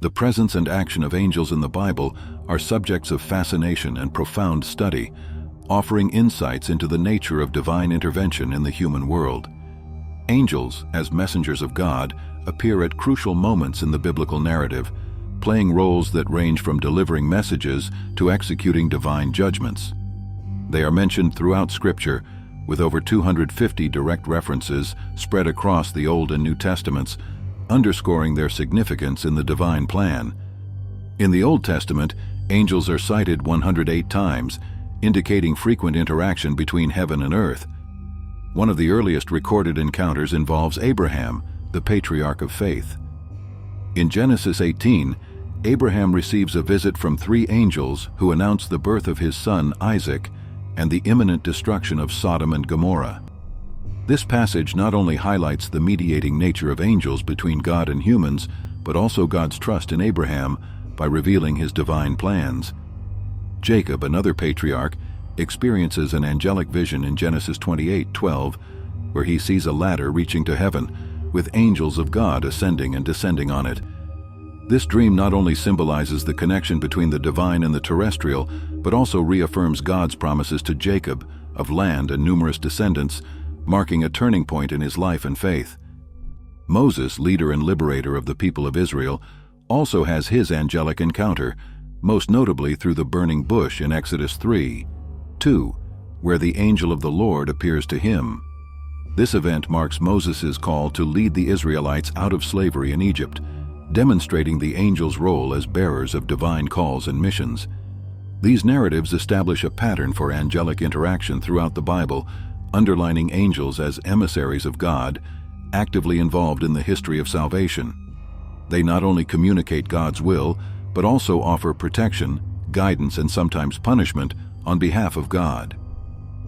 The presence and action of angels in the Bible are subjects of fascination and profound study, offering insights into the nature of divine intervention in the human world. Angels, as messengers of God, appear at crucial moments in the biblical narrative, playing roles that range from delivering messages to executing divine judgments. They are mentioned throughout Scripture, with over 250 direct references spread across the Old and New Testaments, underscoring their significance in the divine plan. In the Old Testament, angels are cited 108 times, indicating frequent interaction between heaven and earth. One of the earliest recorded encounters involves Abraham, the patriarch of faith. In Genesis 18, Abraham receives a visit from 3 angels who announce the birth of his son Isaac and the imminent destruction of Sodom and Gomorrah. This passage not only highlights the mediating nature of angels between God and humans, but also God's trust in Abraham by revealing his divine plans. Jacob, another patriarch, experiences an angelic vision in Genesis 28:12, where he sees a ladder reaching to heaven, with angels of God ascending and descending on it. This dream not only symbolizes the connection between the divine and the terrestrial, but also reaffirms God's promises to Jacob of land and numerous descendants, marking a turning point in his life and faith. Moses, leader and liberator of the people of Israel, also has his angelic encounter, most notably through the burning bush in Exodus 3:2, where the angel of the Lord appears to him. This event marks Moses' call to lead the Israelites out of slavery in Egypt, demonstrating the angels' role as bearers of divine calls and missions. These narratives establish a pattern for angelic interaction throughout the Bible, underlining angels as emissaries of God, actively involved in the history of salvation. They not only communicate God's will, but also offer protection, guidance, and sometimes punishment on behalf of God.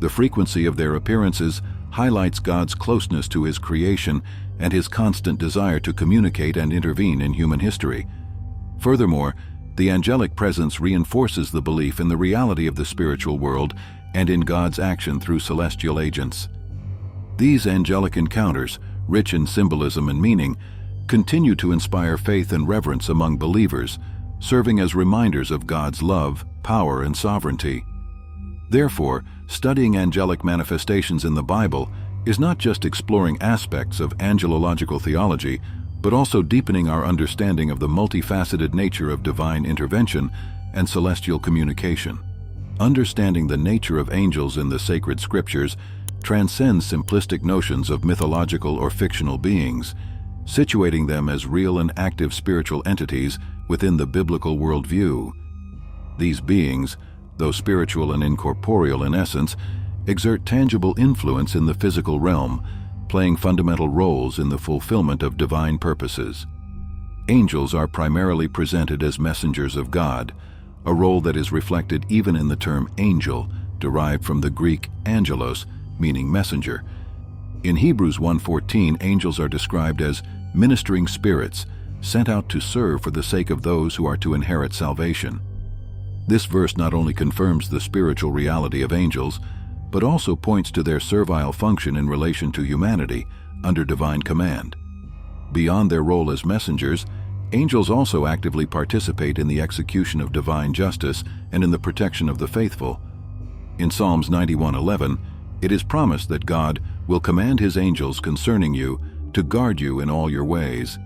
The frequency of their appearances highlights God's closeness to his creation and his constant desire to communicate and intervene in human history. Furthermore, the angelic presence reinforces the belief in the reality of the spiritual world and in God's action through celestial agents. These angelic encounters, rich in symbolism and meaning, continue to inspire faith and reverence among believers, serving as reminders of God's love, power, and sovereignty. Therefore, studying angelic manifestations in the Bible is not just exploring aspects of angelological theology, but also deepening our understanding of the multifaceted nature of divine intervention and celestial communication. Understanding the nature of angels in the sacred scriptures transcends simplistic notions of mythological or fictional beings, situating them as real and active spiritual entities within the biblical worldview. These beings, though spiritual and incorporeal in essence, exert tangible influence in the physical realm, playing fundamental roles in the fulfillment of divine purposes. Angels are primarily presented as messengers of God, a role that is reflected even in the term angel, derived from the Greek angelos, meaning messenger. In Hebrews 1:14, angels are described as ministering spirits, sent out to serve for the sake of those who are to inherit salvation. This verse not only confirms the spiritual reality of angels, but also points to their servile function in relation to humanity under divine command. Beyond their role as messengers, angels also actively participate in the execution of divine justice and in the protection of the faithful. In Psalms 91:11, it is promised that God will command his angels concerning you to guard you in all your ways.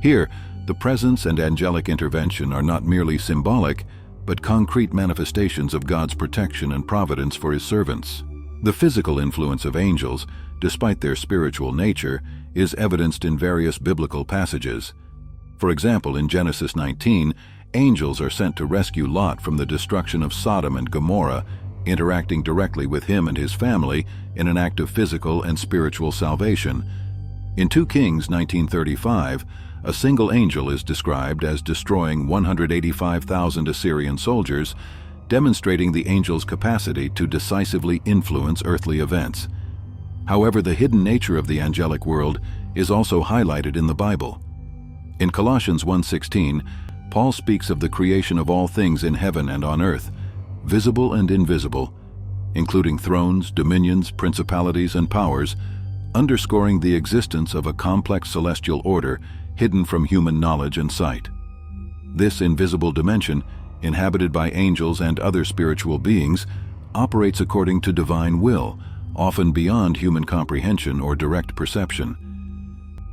Here, the presence and angelic intervention are not merely symbolic, but concrete manifestations of God's protection and providence for his servants. The physical influence of angels, despite their spiritual nature, is evidenced in various biblical passages. For example, in Genesis 19, angels are sent to rescue Lot from the destruction of Sodom and Gomorrah, interacting directly with him and his family in an act of physical and spiritual salvation. In 2 Kings 19:35, a single angel is described as destroying 185,000 Assyrian soldiers, demonstrating the angel's capacity to decisively influence earthly events. However, the hidden nature of the angelic world is also highlighted in the Bible. In Colossians 1:16, Paul speaks of the creation of all things in heaven and on earth, visible and invisible, including thrones, dominions, principalities, and powers, underscoring the existence of a complex celestial order hidden from human knowledge and sight. This invisible dimension, inhabited by angels and other spiritual beings, operates according to divine will, often beyond human comprehension or direct perception.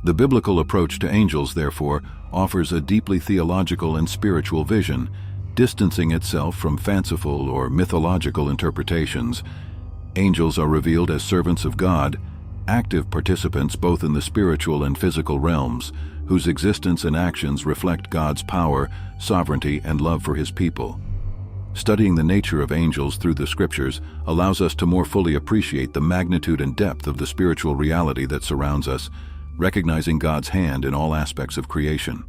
The biblical approach to angels, therefore, offers a deeply theological and spiritual vision, distancing itself from fanciful or mythological interpretations. Angels are revealed as servants of God, active participants both in the spiritual and physical realms, whose existence and actions reflect God's power, sovereignty, and love for His people. Studying the nature of angels through the Scriptures allows us to more fully appreciate the magnitude and depth of the spiritual reality that surrounds us, recognizing God's hand in all aspects of creation.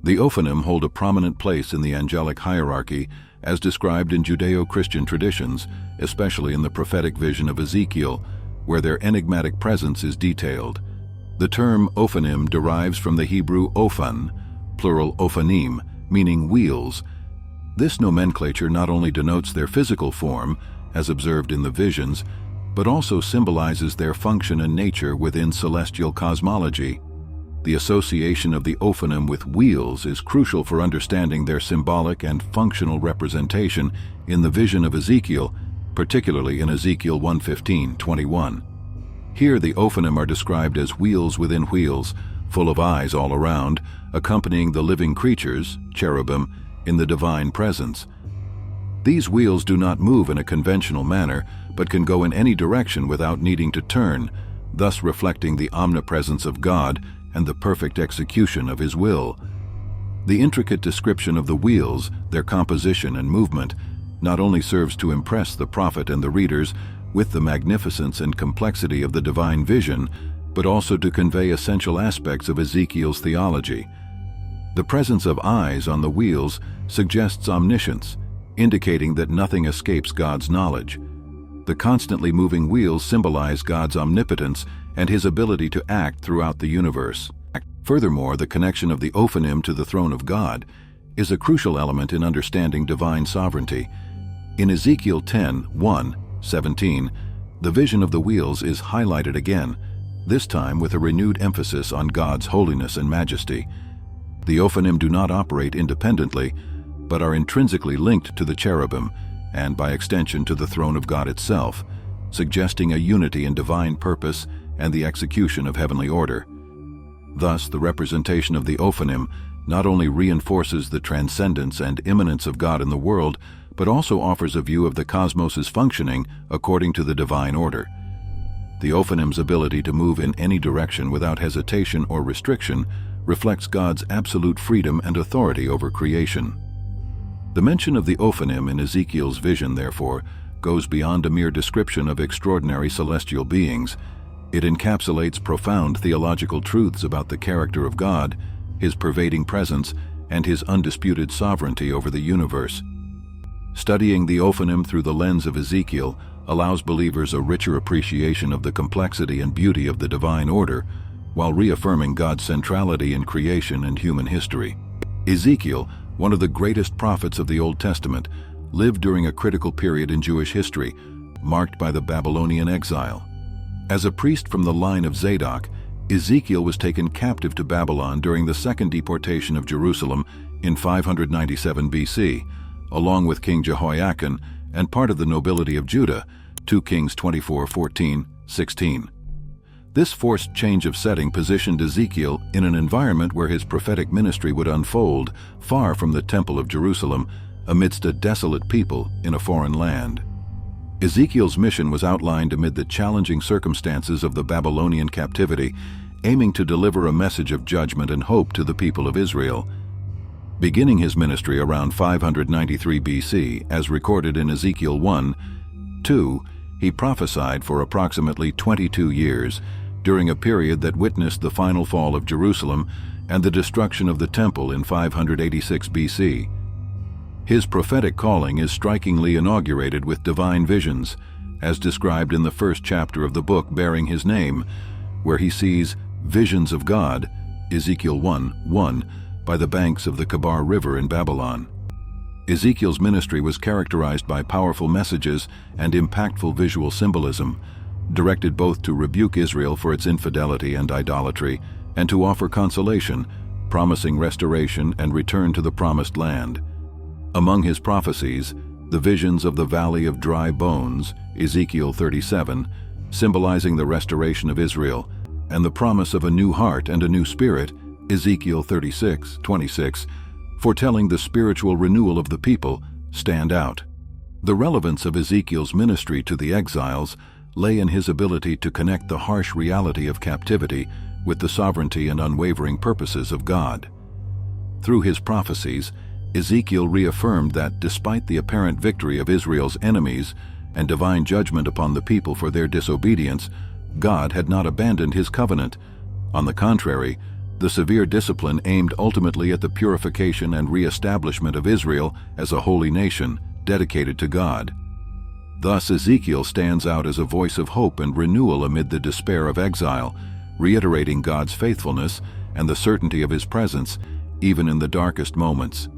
The Ophanim hold a prominent place in the angelic hierarchy, as described in Judeo-Christian traditions, especially in the prophetic vision of Ezekiel, where their enigmatic presence is detailed. The term Ophanim derives from the Hebrew ophan, plural ophanim, meaning wheels. This nomenclature not only denotes their physical form, as observed in the visions, but also symbolizes their function and nature within celestial cosmology. The association of the Ophanim with wheels is crucial for understanding their symbolic and functional representation in the vision of Ezekiel, particularly in Ezekiel 1:15-21. Here the Ophanim are described as wheels within wheels, full of eyes all around, accompanying the living creatures, cherubim, in the divine presence. These wheels do not move in a conventional manner, but can go in any direction without needing to turn, thus reflecting the omnipresence of God and the perfect execution of His will. The intricate description of the wheels, their composition and movement, not only serves to impress the prophet and the readers with the magnificence and complexity of the divine vision, but also to convey essential aspects of Ezekiel's theology. The presence of eyes on the wheels suggests omniscience, indicating that nothing escapes God's knowledge. The constantly moving wheels symbolize God's omnipotence and His ability to act throughout the universe. Furthermore, the connection of the Ophanim to the throne of God is a crucial element in understanding divine sovereignty. In Ezekiel 10:1-17, the vision of the wheels is highlighted again, this time with a renewed emphasis on God's holiness and majesty. The Ophanim do not operate independently, but are intrinsically linked to the cherubim, and by extension to the throne of God itself, suggesting a unity in divine purpose and the execution of heavenly order. Thus, the representation of the Ophanim not only reinforces the transcendence and immanence of God in the world, but also offers a view of the cosmos's functioning according to the divine order. The Ophanim's ability to move in any direction without hesitation or restriction reflects God's absolute freedom and authority over creation. The mention of the Ophanim in Ezekiel's vision, therefore, goes beyond a mere description of extraordinary celestial beings. It encapsulates profound theological truths about the character of God, His pervading presence, and His undisputed sovereignty over the universe. Studying the Ophanim through the lens of Ezekiel allows believers a richer appreciation of the complexity and beauty of the divine order, while reaffirming God's centrality in creation and human history. Ezekiel, one of the greatest prophets of the Old Testament, lived during a critical period in Jewish history, marked by the Babylonian exile. As a priest from the line of Zadok, Ezekiel was taken captive to Babylon during the second deportation of Jerusalem in 597 BC, along with King Jehoiakim and part of the nobility of Judah, 2 Kings 24:14-16. This forced change of setting positioned Ezekiel in an environment where his prophetic ministry would unfold, far from the Temple of Jerusalem, amidst a desolate people in a foreign land. Ezekiel's mission was outlined amid the challenging circumstances of the Babylonian captivity, aiming to deliver a message of judgment and hope to the people of Israel. Beginning his ministry around 593 BC, as recorded in Ezekiel 1:2, he prophesied for approximately 22 years, during a period that witnessed the final fall of Jerusalem and the destruction of the temple in 586 BC. His prophetic calling is strikingly inaugurated with divine visions, as described in the first chapter of the book bearing his name, where he sees visions of God, Ezekiel 1:1, by the banks of the Kebar River in Babylon. Ezekiel's ministry was characterized by powerful messages and impactful visual symbolism, directed both to rebuke Israel for its infidelity and idolatry, and to offer consolation, promising restoration and return to the promised land. Among his prophecies, the visions of the Valley of Dry Bones, Ezekiel 37, symbolizing the restoration of Israel, and the promise of a new heart and a new spirit, Ezekiel 36:26, foretelling the spiritual renewal of the people, stand out. The relevance of Ezekiel's ministry to the exiles lay in his ability to connect the harsh reality of captivity with the sovereignty and unwavering purposes of God. Through his prophecies, Ezekiel reaffirmed that despite the apparent victory of Israel's enemies and divine judgment upon the people for their disobedience, God had not abandoned his covenant. On the contrary, the severe discipline aimed ultimately at the purification and re-establishment of Israel as a holy nation dedicated to God. Thus, Ezekiel stands out as a voice of hope and renewal amid the despair of exile, reiterating God's faithfulness and the certainty of his presence, even in the darkest moments.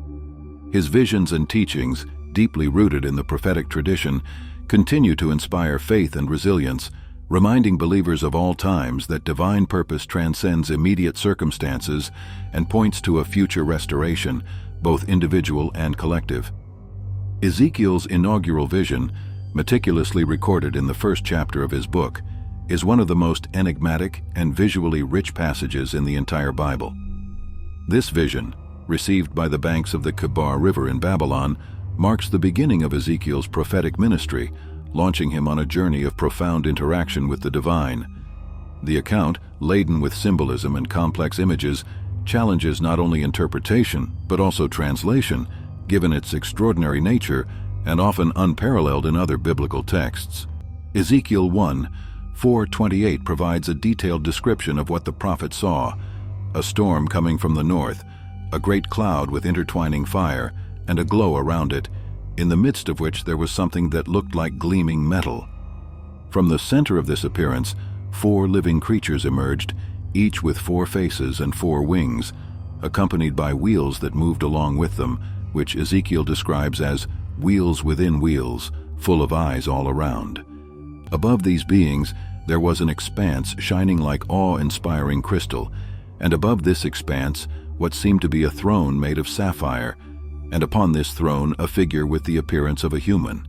His visions and teachings, deeply rooted in the prophetic tradition, continue to inspire faith and resilience, reminding believers of all times that divine purpose transcends immediate circumstances and points to a future restoration, both individual and collective. Ezekiel's inaugural vision, meticulously recorded in the first chapter of his book, is one of the most enigmatic and visually rich passages in the entire Bible. This vision, received by the banks of the Kebar River in Babylon, marks the beginning of Ezekiel's prophetic ministry, launching him on a journey of profound interaction with the divine. The account, laden with symbolism and complex images, challenges not only interpretation but also translation, given its extraordinary nature and often unparalleled in other biblical texts. Ezekiel 1:4-28 provides a detailed description of what the prophet saw: a storm coming from the north, a great cloud with intertwining fire, and a glow around it, in the midst of which there was something that looked like gleaming metal. From the center of this appearance, 4 living creatures emerged, each with 4 faces and 4 wings, accompanied by wheels that moved along with them, which Ezekiel describes as wheels within wheels, full of eyes all around. Above these beings, there was an expanse shining like awe-inspiring crystal, and above this expanse, what seemed to be a throne made of sapphire, and upon this throne a figure with the appearance of a human.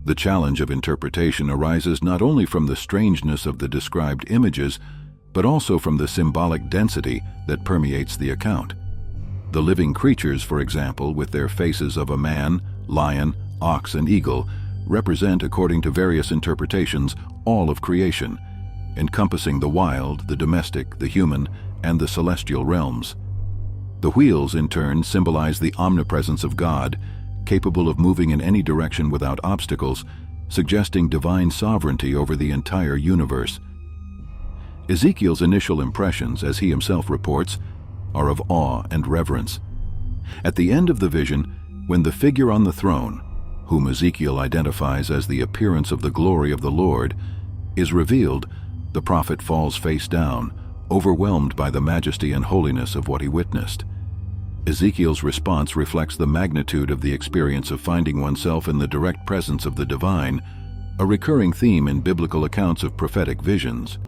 The challenge of interpretation arises not only from the strangeness of the described images, but also from the symbolic density that permeates the account. The living creatures, for example, with their faces of a man, lion, ox, and eagle, represent, according to various interpretations, all of creation, encompassing the wild, the domestic, the human, and the celestial realms. The wheels, in turn, symbolize the omnipresence of God, capable of moving in any direction without obstacles, suggesting divine sovereignty over the entire universe. Ezekiel's initial impressions, as he himself reports, are of awe and reverence. At the end of the vision, when the figure on the throne, whom Ezekiel identifies as the appearance of the glory of the Lord, is revealed, the prophet falls face down, overwhelmed by the majesty and holiness of what he witnessed. Ezekiel's response reflects the magnitude of the experience of finding oneself in the direct presence of the divine, a recurring theme in biblical accounts of prophetic visions.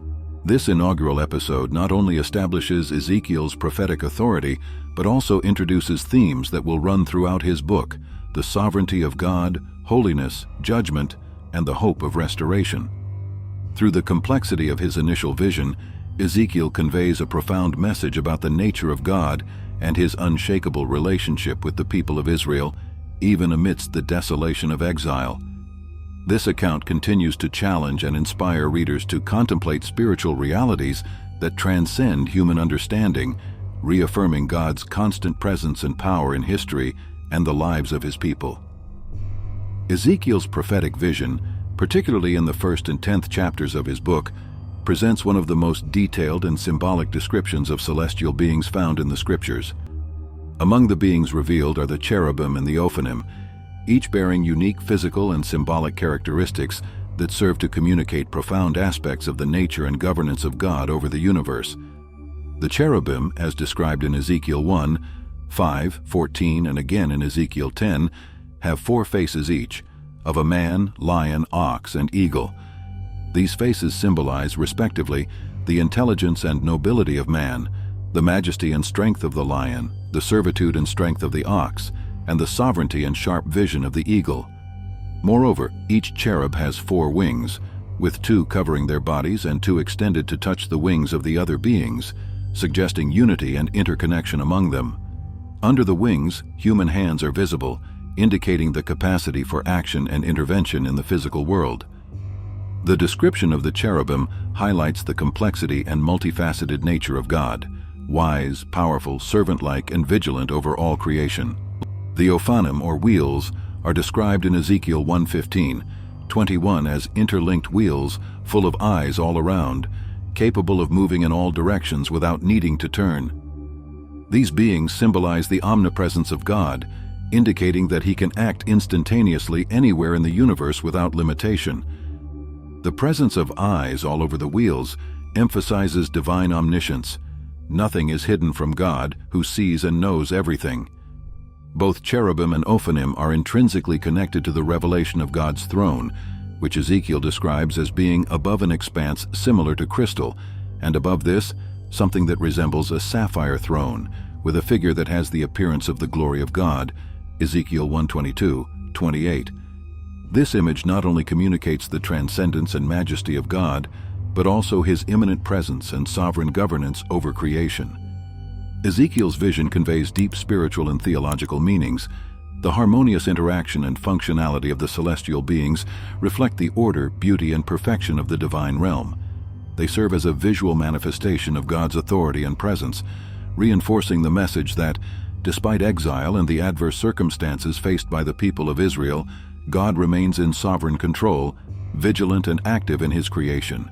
This inaugural episode not only establishes Ezekiel's prophetic authority, but also introduces themes that will run throughout his book: the sovereignty of God, holiness, judgment, and the hope of restoration. Through the complexity of his initial vision, Ezekiel conveys a profound message about the nature of God and his unshakable relationship with the people of Israel, even amidst the desolation of exile. This account continues to challenge and inspire readers to contemplate spiritual realities that transcend human understanding, reaffirming God's constant presence and power in history and the lives of his people. Ezekiel's prophetic vision, particularly in the 1st and 10th chapters of his book, presents one of the most detailed and symbolic descriptions of celestial beings found in the scriptures. Among the beings revealed are the cherubim and the Ophanim, each bearing unique physical and symbolic characteristics that serve to communicate profound aspects of the nature and governance of God over the universe. The cherubim, as described in Ezekiel 1:5, 14, and again in Ezekiel 10, have 4 faces each, of a man, lion, ox, and eagle. These faces symbolize, respectively, the intelligence and nobility of man, the majesty and strength of the lion, the servitude and strength of the ox, and the sovereignty and sharp vision of the eagle. Moreover, each cherub has 4 wings, with 2 covering their bodies and 2 extended to touch the wings of the other beings, suggesting unity and interconnection among them. Under the wings, human hands are visible, indicating the capacity for action and intervention in the physical world. The description of the cherubim highlights the complexity and multifaceted nature of God, wise, powerful, servant-like, and vigilant over all creation. The Ophanim, or wheels, are described in Ezekiel 1:15-21 as interlinked wheels full of eyes all around, capable of moving in all directions without needing to turn. These beings symbolize the omnipresence of God, indicating that He can act instantaneously anywhere in the universe without limitation. The presence of eyes all over the wheels emphasizes divine omniscience. Nothing is hidden from God, who sees and knows everything. Both cherubim and Ophanim are intrinsically connected to the revelation of God's throne, which Ezekiel describes as being above an expanse similar to crystal, and above this, something that resembles a sapphire throne, with a figure that has the appearance of the glory of God, Ezekiel 1:22-28. This image not only communicates the transcendence and majesty of God, but also His immanent presence and sovereign governance over creation. Ezekiel's vision conveys deep spiritual and theological meanings. The harmonious interaction and functionality of the celestial beings reflect the order, beauty, and perfection of the divine realm. They serve as a visual manifestation of God's authority and presence, reinforcing the message that, despite exile and the adverse circumstances faced by the people of Israel, God remains in sovereign control, vigilant and active in His creation.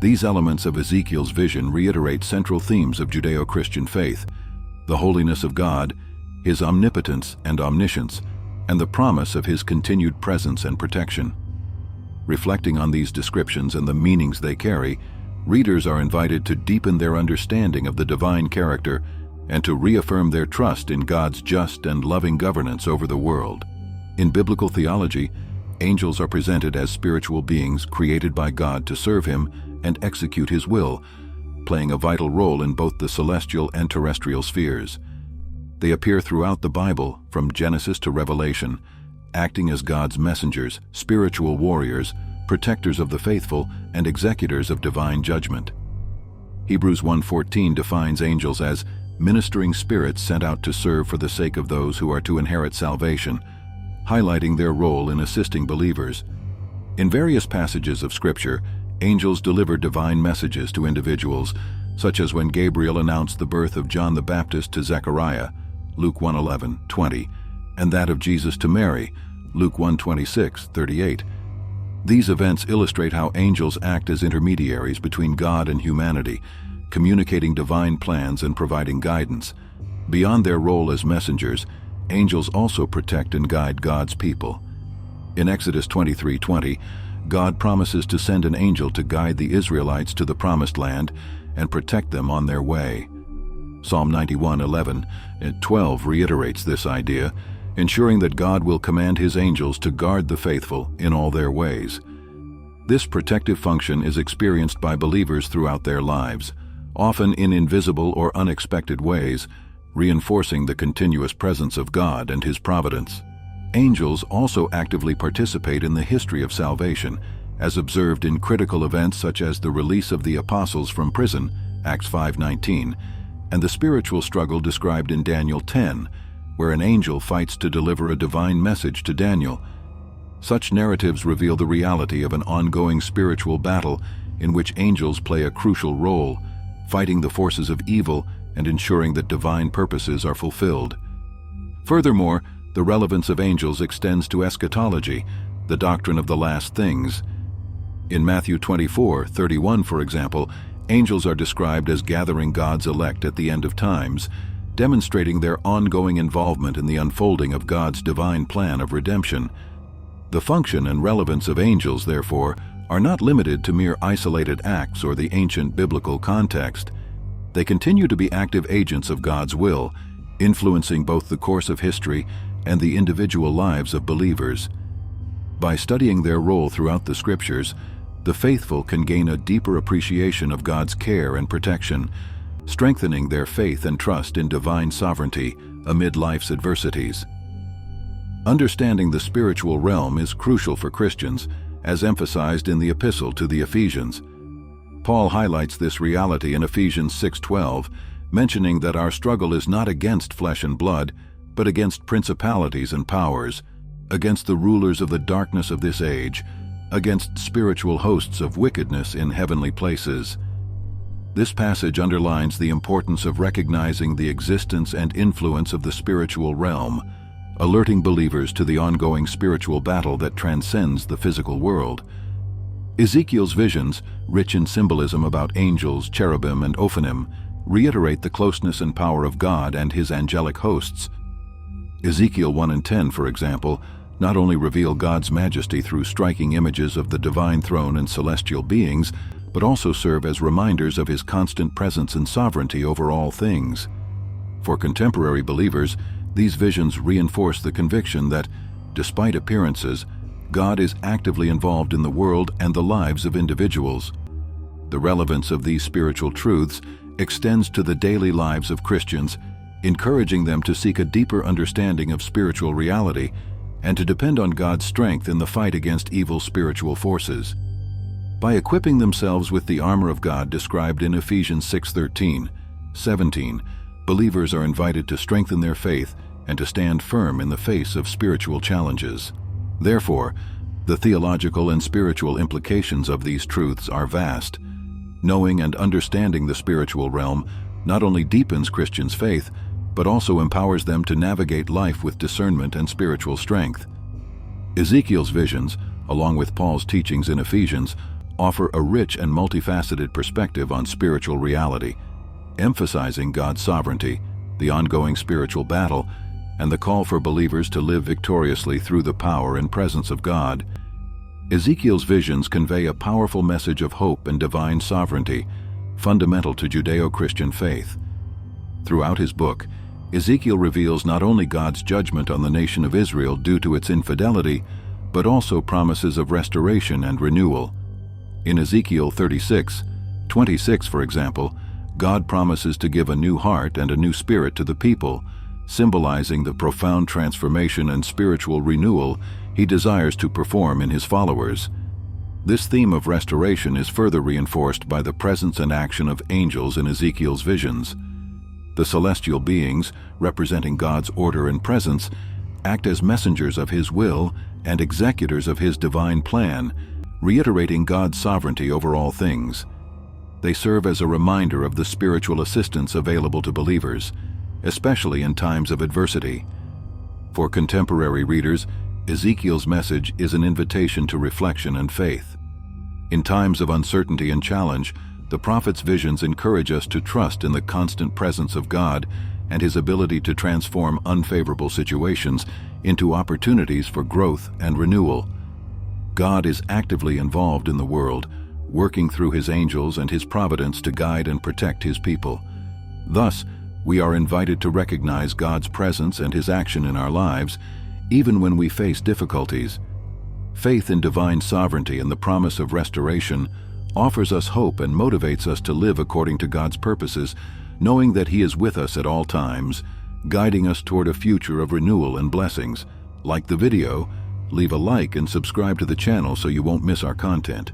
These elements of Ezekiel's vision reiterate central themes of Judeo-Christian faith: the holiness of God, His omnipotence and omniscience, and the promise of His continued presence and protection. Reflecting on these descriptions and the meanings they carry, readers are invited to deepen their understanding of the divine character and to reaffirm their trust in God's just and loving governance over the world. In biblical theology, angels are presented as spiritual beings created by God to serve Him and execute His will, playing a vital role in both the celestial and terrestrial spheres. They appear throughout the Bible, from Genesis to Revelation, acting as God's messengers, spiritual warriors, protectors of the faithful, and executors of divine judgment. Hebrews 1:14 defines angels as ministering spirits sent out to serve for the sake of those who are to inherit salvation, highlighting their role in assisting believers. In various passages of Scripture, angels deliver divine messages to individuals, such as when Gabriel announced the birth of John the Baptist to Zechariah, Luke 1:11-20, and that of Jesus to Mary, Luke 1:26-38. These events illustrate how angels act as intermediaries between God and humanity, communicating divine plans and providing guidance. Beyond their role as messengers, angels also protect and guide God's people. In Exodus 23:20, God promises to send an angel to guide the Israelites to the Promised Land and protect them on their way. Psalm 91:11-12 reiterates this idea, ensuring that God will command His angels to guard the faithful in all their ways. This protective function is experienced by believers throughout their lives, often in invisible or unexpected ways, reinforcing the continuous presence of God and His providence. Angels also actively participate in the history of salvation, as observed in critical events such as the release of the apostles from prison, Acts 5:19, and the spiritual struggle described in Daniel 10, where an angel fights to deliver a divine message to Daniel. Such narratives reveal the reality of an ongoing spiritual battle in which angels play a crucial role, fighting the forces of evil and ensuring that divine purposes are fulfilled. Furthermore, the relevance of angels extends to eschatology, the doctrine of the last things. In Matthew 24:31, for example, angels are described as gathering God's elect at the end of times, demonstrating their ongoing involvement in the unfolding of God's divine plan of redemption. The function and relevance of angels, therefore, are not limited to mere isolated acts or the ancient biblical context. They continue to be active agents of God's will, influencing both the course of history and the individual lives of believers. By studying their role throughout the Scriptures, the faithful can gain a deeper appreciation of God's care and protection, strengthening their faith and trust in divine sovereignty amid life's adversities. Understanding the spiritual realm is crucial for Christians, as emphasized in the Epistle to the Ephesians. Paul highlights this reality in Ephesians 6:12, mentioning that our struggle is not against flesh and blood, but against principalities and powers, against the rulers of the darkness of this age, against spiritual hosts of wickedness in heavenly places. This passage underlines the importance of recognizing the existence and influence of the spiritual realm, alerting believers to the ongoing spiritual battle that transcends the physical world. Ezekiel's visions, rich in symbolism about angels, cherubim, and Ophanim, reiterate the closeness and power of God and his angelic hosts. Ezekiel 1 and 10, for example, not only reveal God's majesty through striking images of the divine throne and celestial beings, but also serve as reminders of his constant presence and sovereignty over all things. For contemporary believers, these visions reinforce the conviction that, despite appearances, God is actively involved in the world and the lives of individuals. The relevance of these spiritual truths extends to the daily lives of Christians, encouraging them to seek a deeper understanding of spiritual reality and to depend on God's strength in the fight against evil spiritual forces. By equipping themselves with the armor of God described in Ephesians 6:13-17, believers are invited to strengthen their faith and to stand firm in the face of spiritual challenges. Therefore, the theological and spiritual implications of these truths are vast. Knowing and understanding the spiritual realm not only deepens Christians' faith, but also empowers them to navigate life with discernment and spiritual strength. Ezekiel's visions, along with Paul's teachings in Ephesians, offer a rich and multifaceted perspective on spiritual reality, emphasizing God's sovereignty, the ongoing spiritual battle, and the call for believers to live victoriously through the power and presence of God. Ezekiel's visions convey a powerful message of hope and divine sovereignty, fundamental to Judeo-Christian faith. Throughout his book, Ezekiel reveals not only God's judgment on the nation of Israel due to its infidelity, but also promises of restoration and renewal. In Ezekiel 36:26, for example, God promises to give a new heart and a new spirit to the people, symbolizing the profound transformation and spiritual renewal he desires to perform in his followers. This theme of restoration is further reinforced by the presence and action of angels in Ezekiel's visions. The celestial beings, representing God's order and presence, act as messengers of his will and executors of his divine plan, reiterating God's sovereignty over all things. They serve as a reminder of the spiritual assistance available to believers, especially in times of adversity. For contemporary readers, Ezekiel's message is an invitation to reflection and faith. In times of uncertainty and challenge, the prophet's visions encourage us to trust in the constant presence of God and his ability to transform unfavorable situations into opportunities for growth and renewal. God is actively involved in the world, working through his angels and his providence to guide and protect his people. Thus, we are invited to recognize God's presence and his action in our lives, even when we face difficulties. Faith in divine sovereignty and the promise of restoration offers us hope and motivates us to live according to God's purposes, knowing that he is with us at all times, guiding us toward a future of renewal and blessings. Like the video, leave a like and subscribe to the channel so you won't miss our content.